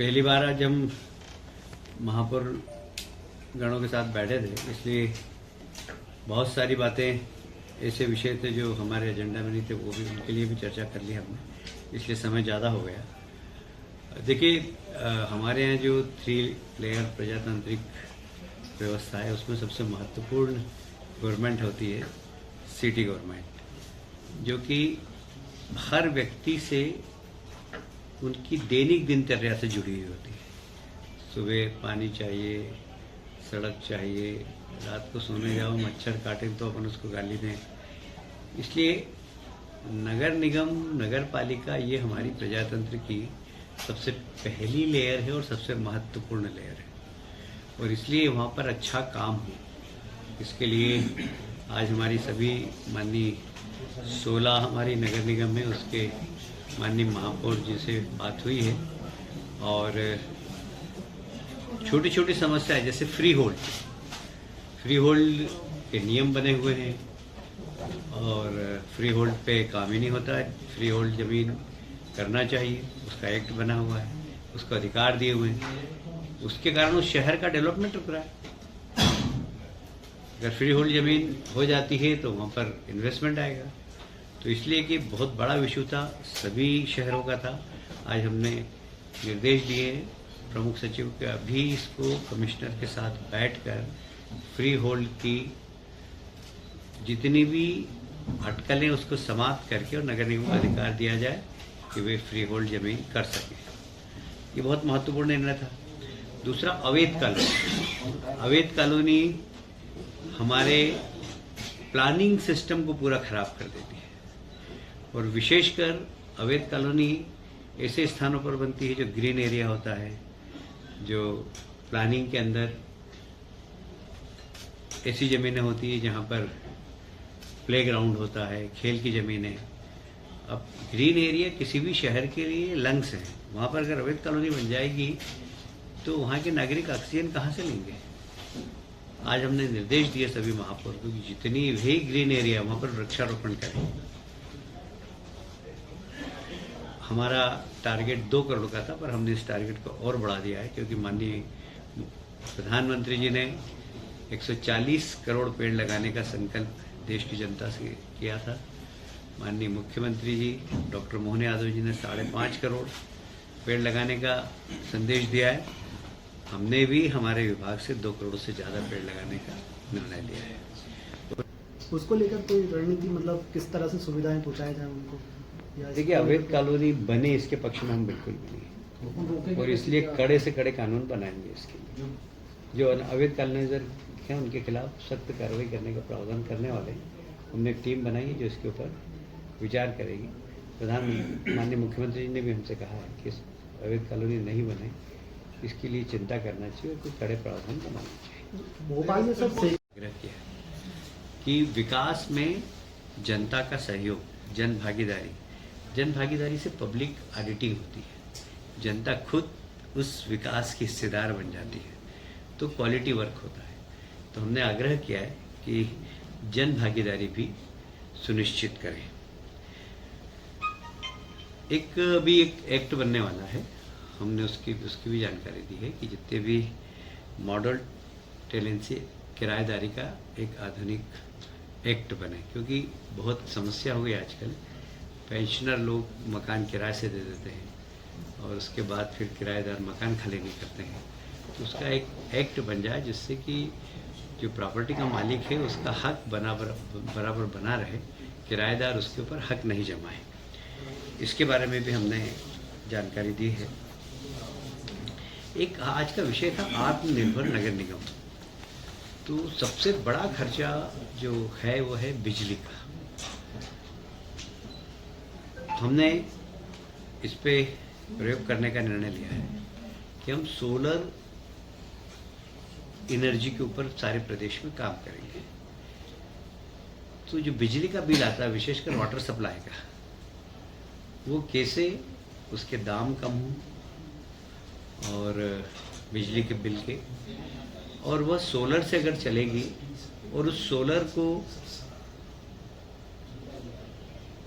पहली बार आज हम महापौर गणों के साथ बैठे थे, इसलिए बहुत सारी बातें ऐसे विषय थे जो हमारे एजेंडा में नहीं थे, वो भी उनके लिए भी चर्चा कर ली हमने, इसलिए समय ज़्यादा हो गया। देखिए, हमारे यहाँ जो 3 लेयर प्रजातांत्रिक व्यवस्था है, उसमें सबसे महत्वपूर्ण गवर्नमेंट होती है सिटी गवर्नमेंट, जो कि हर व्यक्ति से उनकी दैनिक दिनचर्या से जुड़ी हुई होती है। सुबह पानी चाहिए, सड़क चाहिए, रात को सोने जाओ मच्छर काटे तो अपन उसको गाली दें। इसलिए नगर निगम, नगर पालिका, ये हमारी प्रजातंत्र की सबसे पहली लेयर है और सबसे महत्वपूर्ण लेयर है, और इसलिए वहाँ पर अच्छा काम हो, इसके लिए आज हमारी सभी माननीय 16 हमारी नगर निगम में उसके माननीय महापौर जी से बात हुई है। और छोटी छोटी समस्या है, जैसे फ्री होल्ड के नियम बने हुए हैं और फ्री होल्ड पे काम ही नहीं होता है। फ्री होल्ड जमीन करना चाहिए, उसका एक्ट बना हुआ है, उसको अधिकार दिए हुए हैं, उसके कारण उस शहर का डेवलपमेंट रुक रहा है। अगर फ्री होल्ड जमीन हो जाती है तो वहाँ पर इन्वेस्टमेंट आएगा। तो इसलिए कि बहुत बड़ा इशू था, सभी शहरों का था। आज हमने निर्देश दिए प्रमुख सचिव के, अभी इसको कमिश्नर के साथ बैठकर फ्री होल्ड की जितनी भी अटकलें उसको समाप्त करके और नगर निगम को अधिकार दिया जाए कि वे फ्री होल्ड जमीन कर सकें। ये बहुत महत्वपूर्ण निर्णय था। दूसरा, अवैध कॉलोनी हमारे प्लानिंग सिस्टम को पूरा खराब कर देती है, और विशेषकर अवैध कॉलोनी ऐसे स्थानों पर बनती है जो ग्रीन एरिया होता है, जो प्लानिंग के अंदर ऐसी ज़मीनें होती है जहाँ पर प्लेग्राउंड होता है, खेल की ज़मीनें। अब ग्रीन एरिया किसी भी शहर के लिए लंग्स है, वहाँ पर अगर अवैध कॉलोनी बन जाएगी तो वहाँ के नागरिक ऑक्सीजन कहाँ से लेंगे। आज हमने निर्देश दिए सभी महापौर को कि जितनी भी ग्रीन एरिया वहाँ पर वृक्षारोपण करें। हमारा टारगेट 2 करोड़ का था, पर हमने इस टारगेट को और बढ़ा दिया है, क्योंकि माननीय प्रधानमंत्री जी ने 140 करोड़ पेड़ लगाने का संकल्प देश की जनता से किया था। माननीय मुख्यमंत्री जी डॉक्टर मोहन यादव जी ने 5.5 करोड़ पेड़ लगाने का संदेश दिया है। हमने भी हमारे विभाग से 2 करोड़ से ज़्यादा पेड़ लगाने का निर्णय लिया है। उसको लेकर कोई रणनीति, मतलब किस तरह से सुविधाएं पहुंचाई जाए उनको? देखिए, अवैध कॉलोनी बने इसके पक्ष में हम बिल्कुल भी नहीं, और इसलिए कड़े से कड़े कानून बनाएंगे इसके लिए। जो अवैध कॉलोनाइजर हैं उनके खिलाफ सख्त कार्रवाई करने का प्रावधान करने वाले हमने एक टीम बनाई है जो इसके ऊपर विचार करेगी। माननीय मुख्यमंत्री जी ने भी हमसे कहा है कि अवैध कॉलोनी नहीं बने, इसके लिए चिंता करना चाहिए और कुछ कड़े प्रावधान बनाने चाहिए। भोपाल में सब आग्रह किया कि विकास में जनता का सहयोग, जन भागीदारी से पब्लिक ऑडिटिंग होती है, जनता खुद उस विकास की हिस्सेदार बन जाती है, तो क्वालिटी वर्क होता है। तो हमने आग्रह किया है कि जन भागीदारी भी सुनिश्चित करें। एक एक्ट बनने वाला है, हमने उसकी भी जानकारी दी है कि जितने भी मॉडल टेनेंसी किराएदारी का एक आधुनिक एक्ट बने, क्योंकि बहुत समस्या हो गई आजकल। पेंशनर लोग मकान किराए से दे देते हैं और उसके बाद फिर किराएदार मकान खाली नहीं करते हैं। तो उसका एक एक्ट बन जाए जिससे कि जो प्रॉपर्टी का मालिक है उसका हक बराबर बना रहे, किराएदार उसके ऊपर हक नहीं जमाए। इसके बारे में भी हमने जानकारी दी है। एक आज का विषय था आत्मनिर्भर नगर निगम। तो सबसे बड़ा खर्चा जो है वो है बिजली का। हमने इस पे प्रयोग करने का निर्णय लिया है कि हम सोलर एनर्जी के ऊपर सारे प्रदेश में काम करेंगे। तो जो बिजली का बिल आता है, विशेषकर वाटर सप्लाई का, वो कैसे उसके दाम कम हों और बिजली के बिल के, और वह सोलर से अगर चलेगी और उस सोलर को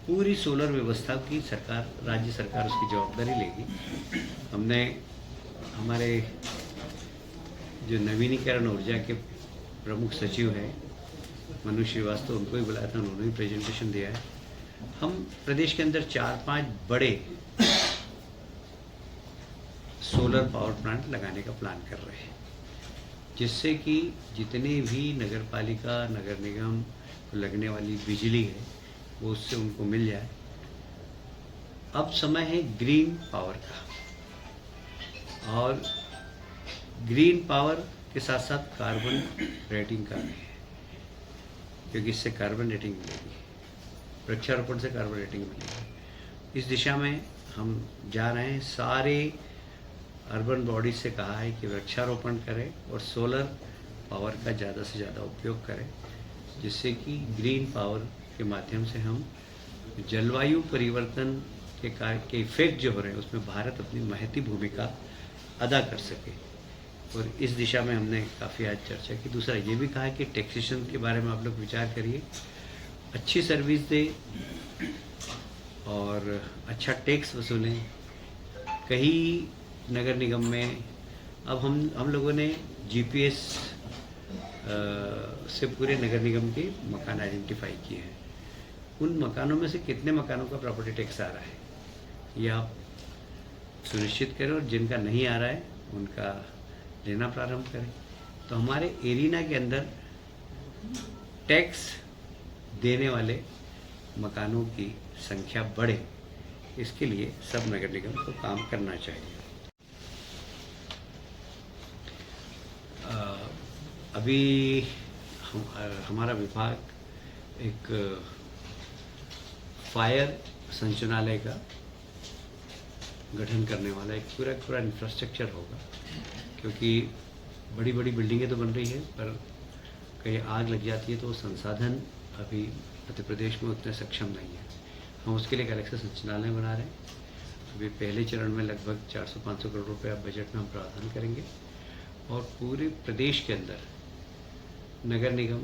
पूरी सोलर व्यवस्था की सरकार, राज्य सरकार उसकी जवाबदारी लेगी। हमने हमारे जो नवीनीकरण ऊर्जा के प्रमुख सचिव हैं मनु श्रीवास्तव, उनको ही बुलाया था, उन्होंने भी प्रेजेंटेशन दिया है। हम प्रदेश के अंदर 4-5 बड़े सोलर पावर प्लांट लगाने का प्लान कर रहे हैं, जिससे कि जितने भी नगर पालिका नगर निगम को लगने वाली बिजली है वो उससे उनको मिल जाए। अब समय है ग्रीन पावर का, और ग्रीन पावर के साथ साथ कार्बन रेटिंग का भी है, क्योंकि इससे कार्बन रेटिंग मिलेगी, वृक्षारोपण से कार्बन रेटिंग मिलेगी। इस दिशा में हम जा रहे हैं। सारे अर्बन बॉडी से कहा है कि वृक्षारोपण करें और सोलर पावर का ज़्यादा से ज़्यादा उपयोग करें, जिससे कि ग्रीन पावर के माध्यम से हम जलवायु परिवर्तन के कार्य के इफेक्ट जो हो रहे हैं उसमें भारत अपनी महती भूमिका अदा कर सके। और इस दिशा में हमने काफ़ी आज चर्चा की। दूसरा ये भी कहा है कि टैक्सेशन के बारे में आप लोग विचार करिए, अच्छी सर्विस दे और अच्छा टैक्स वसूलें। कई नगर निगम में अब हम लोगों ने जीपीएस से पूरे नगर निगम के मकान आइडेंटिफाई किए हैं। उन मकानों में से कितने मकानों का प्रॉपर्टी टैक्स आ रहा है ये आप सुनिश्चित करें, और जिनका नहीं आ रहा है उनका लेना प्रारंभ करें। तो हमारे एरिना के अंदर टैक्स देने वाले मकानों की संख्या बढ़े, इसके लिए सब नगर निगम को काम करना चाहिए। अभी हमारा विभाग एक फायर संचालनालय का गठन करने वाला, एक पूरा इंफ्रास्ट्रक्चर होगा, क्योंकि बड़ी बड़ी बिल्डिंगें तो बन रही है पर कहीं आग लग जाती है तो वो संसाधन अभी मध्य प्रदेश में उतने सक्षम नहीं है। हम उसके लिए एक अलग से संचालनालय बना रहे हैं। अभी पहले चरण में लगभग 400-500 करोड़ रुपये बजट में हम प्रावधान करेंगे, और पूरे प्रदेश के अंदर नगर निगम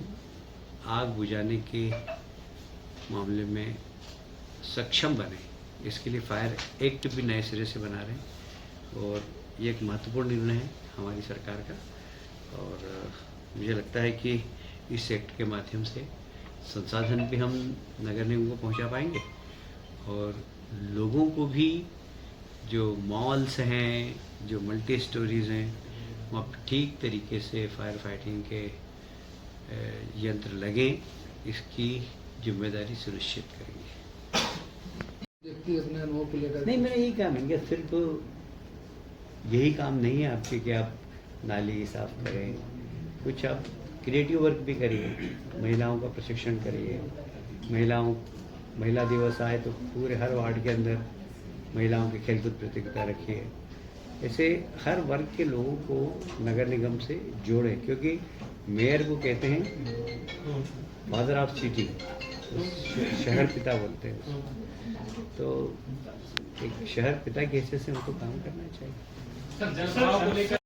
आग बुझाने के मामले में सक्षम बने, इसके लिए फायर एक्ट भी नए सिरे से बना रहे हैं। और ये एक महत्वपूर्ण निर्णय है हमारी सरकार का, और मुझे लगता है कि इस एक्ट के माध्यम से संसाधन भी हम नगर निगम को पहुंचा पाएंगे, और लोगों को भी जो मॉल्स हैं, जो मल्टी स्टोरीज़ हैं, वहाँ ठीक तरीके से फायर फाइटिंग के यंत्र लगें, इसकी जिम्मेदारी सुनिश्चित करेंगे। व्यक्ति अपने अनुभव को लेकर नहीं, मैंने यही कहा, मैंने सिर्फ यही काम नहीं है आपके कि आप नाली साफ करें, कुछ आप क्रिएटिव वर्क भी करिए, महिलाओं का प्रशिक्षण करिए। महिला दिवस आए तो पूरे हर वार्ड के अंदर महिलाओं की खेलकूद प्रतियोगिता रखिए। ऐसे हर वर्ग के लोगों को नगर निगम से जोड़े, क्योंकि मेयर को कहते हैं फादर ऑफ सिटी, शहर पिता बोलते हैं। तो एक शहर पिता की हैसियत से उनको काम करना चाहिए।